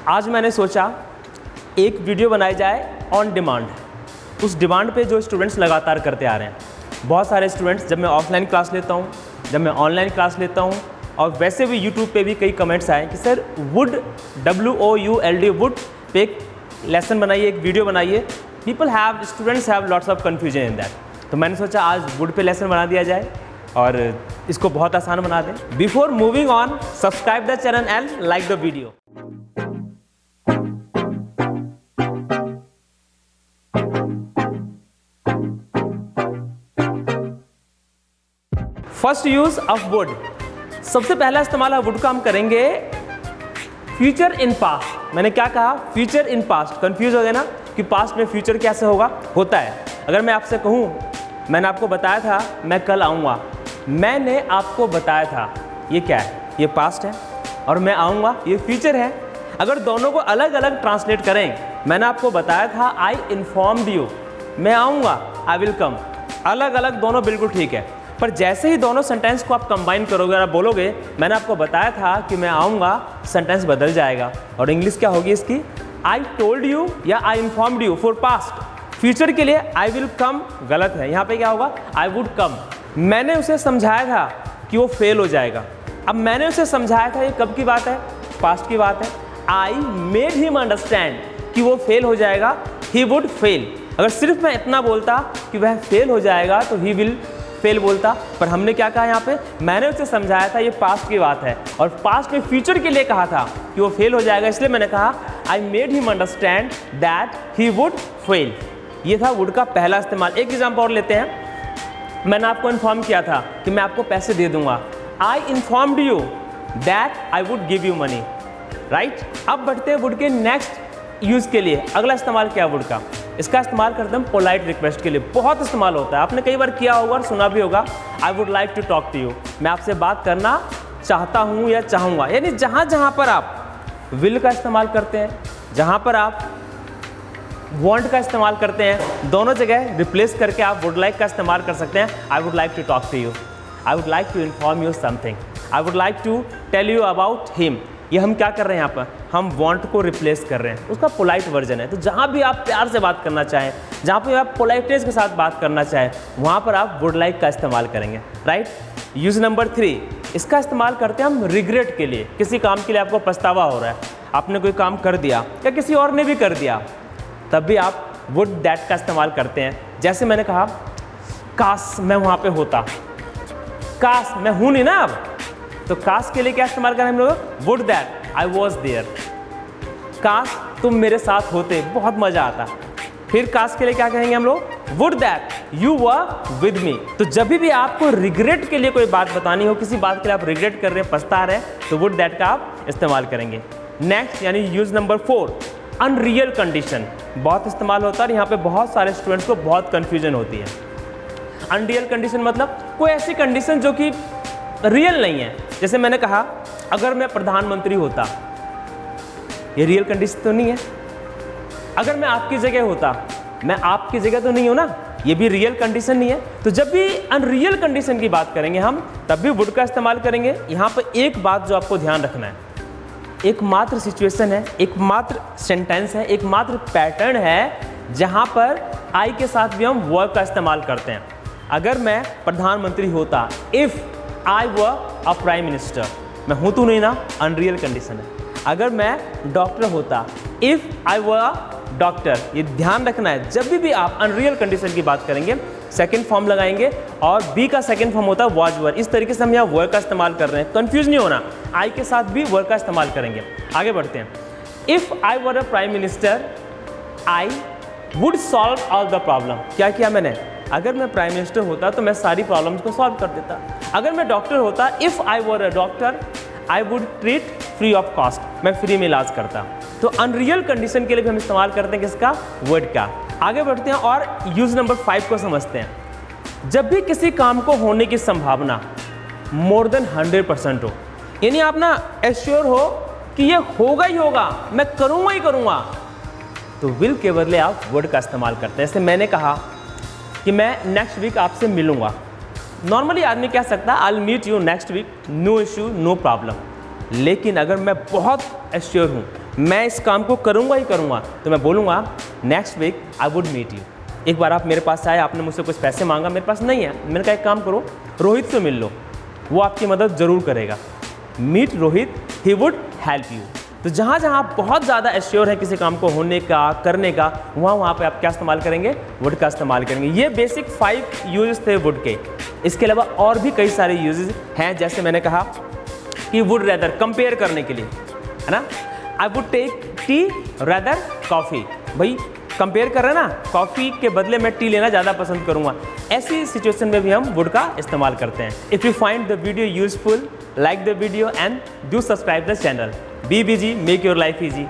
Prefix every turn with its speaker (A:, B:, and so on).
A: आज मैंने सोचा एक वीडियो बनाई जाए ऑन डिमांड, उस डिमांड पे जो स्टूडेंट्स लगातार करते आ रहे हैं। बहुत सारे स्टूडेंट्स, जब मैं ऑफलाइन क्लास लेता हूँ, जब मैं ऑनलाइन क्लास लेता हूँ, और वैसे भी यूट्यूब पे भी कई कमेंट्स आए कि सर वुड WOULD वुड पे एक लेसन बनाइए, एक वीडियो बनाइए। Students have lots of confusion in that. तो मैंने सोचा आज वुड पे लेसन बना दिया जाए और इसको बहुत आसान बना दें। Before moving on, subscribe the channel and like the video. First use of would, सबसे पहला इस्तेमाल वुड का हम करेंगे फ्यूचर इन पास्ट। मैंने क्या कहा? Future in past. कंफ्यूज हो गए ना कि पास्ट में फ्यूचर कैसे होता है। अगर मैं आपसे कहूँ मैंने आपको बताया था मैं कल आऊँगा, मैंने आपको बताया था, ये क्या है? ये पास्ट है, और मैं आऊँगा ये फ्यूचर है। अगर दोनों को अलग अलग ट्रांसलेट करें, मैंने आपको बताया था आई इन्फॉर्म्ड यू, मैं आऊँगा, आई विल कम। अलग अलग दोनों बिल्कुल ठीक है, पर जैसे ही दोनों सेंटेंस को आप कंबाइन करोगे और आप बोलोगे मैंने आपको बताया था कि मैं आऊँगा, सेंटेंस बदल जाएगा। और इंग्लिश क्या होगी इसकी? आई टोल्ड यू या I informed you for past. Future के लिए आई विल कम गलत है, यहाँ पे क्या होगा? I would come. मैंने उसे समझाया था कि वो फेल हो जाएगा। अब मैंने उसे समझाया था, ये कब की बात है? पास्ट की बात है। आई मेड हिम अंडरस्टैंड कि वो फेल हो जाएगा, ही वुड फेल। अगर सिर्फ मैं इतना बोलता कि वह फेल हो जाएगा तो ही विल फेल बोलता, पर हमने क्या कहा यहाँ पे? मैंने उसे समझाया था, ये पास्ट की बात है, और पास्ट में फ्यूचर के लिए कहा था कि वो फेल हो जाएगा, इसलिए मैंने कहा I made him understand that he would fail. ये था वुड का पहला इस्तेमाल। एक एग्जाम्पल और लेते हैं। मैंने आपको इन्फॉर्म किया था कि मैं आपको पैसे दे दूंगा, I informed you that I would give you money, right. अब बढ़ते हैं वुड के नेक्स्ट यूज़ के लिए। अगला इस्तेमाल क्या है वुड का? इसका इस्तेमाल करते हैं पोलाइट रिक्वेस्ट के लिए। बहुत इस्तेमाल होता है, आपने कई बार किया होगा और सुना भी होगा। I would like to talk to you, मैं आपसे बात करना चाहता हूँ या चाहूँगा। यानी जहाँ जहाँ पर आप विल का इस्तेमाल करते हैं, जहाँ पर आप वांट का इस्तेमाल करते हैं, दोनों जगह रिप्लेस करके आप वुड लाइक का इस्तेमाल कर सकते हैं। I would like to talk to you, I would like to inform you something, I would like to tell you about him. ये हम क्या कर रहे हैं यहाँ पर? हम वांट को रिप्लेस कर रहे हैं, उसका पोलाइट वर्जन है। तो जहाँ भी आप प्यार से बात करना चाहें, जहाँ पे आप पोलाइटनेस के साथ बात करना चाहें, वहाँ पर आप वुड लाइक का इस्तेमाल करेंगे, राइट। यूज नंबर 3, इसका इस्तेमाल करते हैं हम रिग्रेट के लिए। किसी काम के लिए आपको पछतावा हो रहा है, आपने कोई काम कर दिया या किसी और ने भी कर दिया, तब भी आप वुड दैट का इस्तेमाल करते हैं। जैसे मैंने कहा काश मैं वहाँ पे होता, काश मैं हूँ नहीं ना अब, तो काश के लिए क्या इस्तेमाल करें हम लोग? Would that I was there. काश तुम मेरे साथ होते, बहुत मजा आता। फिर काश के लिए क्या कहेंगे हम लोग? Would that you were with me. तो जब भी आपको रिग्रेट के लिए कोई बात बतानी हो, किसी बात के लिए आप रिग्रेट कर रहे हैं, पछता रहे हैं, तो वुड दैट का आप इस्तेमाल करेंगे। नेक्स्ट यानी यूज नंबर 4, अनरियल कंडीशन। बहुत इस्तेमाल होता है और यहाँ पे बहुत सारे स्टूडेंट्स को बहुत कंफ्यूजन होती है। अनरियल कंडीशन मतलब कोई ऐसी कंडीशन जो कि रियल नहीं है। जैसे मैंने कहा अगर मैं प्रधानमंत्री होता, ये रियल कंडीशन तो नहीं है। अगर मैं आपकी जगह होता, मैं आपकी जगह तो नहीं हूं ना, ये भी रियल कंडीशन नहीं है। तो जब भी अनरियल कंडीशन की बात करेंगे हम, तब भी वुड का इस्तेमाल करेंगे। यहाँ पर एक बात जो आपको ध्यान रखना है, एकमात्र सिचुएशन है, एकमात्र सेंटेंस है, एकमात्र पैटर्न है जहाँ पर आई के साथ भी हम वर्ब का इस्तेमाल करते हैं। अगर मैं प्रधानमंत्री होता, if I were a prime minister, मैं हूँ तो नहीं ना, अनरियल कंडीशन है। अगर मैं डॉक्टर होता, if I were a doctor, ये ध्यान रखना है। जब भी आप अनरियल कंडीशन की बात करेंगे, सेकंड फॉर्म लगाएंगे, और बी का सेकंड फॉर्म होता है वाज वर। इस तरीके से हम यहाँ वर्ड का इस्तेमाल कर रहे हैं, कंफ्यूज नहीं होना। आई के साथ भी वर्ड का इस्तेमाल करेंगे। आगे बढ़ते हैं। If I were a prime minister, I would solve all the problem. क्या किया मैंने? अगर मैं प्राइम मिनिस्टर होता तो मैं सारी प्रॉब्लम्स को सॉल्व कर देता। अगर मैं डॉक्टर होता, if I were a doctor, I would treat free of cost, मैं फ्री में इलाज करता। तो अनरियल कंडीशन के लिए भी हम इस्तेमाल करते हैं किसका? वर्ड का। आगे बढ़ते हैं और यूज नंबर 5 को समझते हैं। जब भी किसी काम को होने की संभावना मोर देन 100% हो, यानी आप ना एश्योर हो कि ये होगा ही होगा, मैं करूँगा ही करूँगा, तो विल के बदले आप वर्ड का इस्तेमाल करते हैं। जैसे मैंने कहा कि मैं नेक्स्ट वीक आपसे मिलूंगा। नॉर्मली आदमी कह सकता है I will meet you next week, no issue no problem. लेकिन अगर मैं बहुत एश्योर हूँ, मैं इस काम को करूँगा ही करूँगा, तो मैं बोलूँगा next week I would meet you. एक बार आप मेरे पास आए, आपने मुझसे कुछ पैसे मांगा, मेरे पास नहीं है, मैंने कहा एक काम करो, रोहित से मिल लो, वो आपकी मदद ज़रूर करेगा। Meet Rohit, he would help you. तो जहाँ जहाँ आप बहुत ज़्यादा एश्योर है किसी काम को होने का, करने का, वहाँ पे आप क्या इस्तेमाल करेंगे? वुड का इस्तेमाल करेंगे। ये बेसिक 5 यूजेस थे वुड के। इसके अलावा और भी कई सारे यूजेस हैं, जैसे मैंने कहा कि वुड रेदर, कंपेयर करने के लिए, है ना। I would take tea rather coffee, भाई कंपेयर कर रहे हैं ना, कॉफ़ी के बदले मैं टी लेना ज़्यादा पसंद करूँगा। ऐसी सिचुएशन में भी हम वुड का इस्तेमाल करते हैं। If you find the video useful, like the video and do subscribe the channel. Be busy, make your life easy.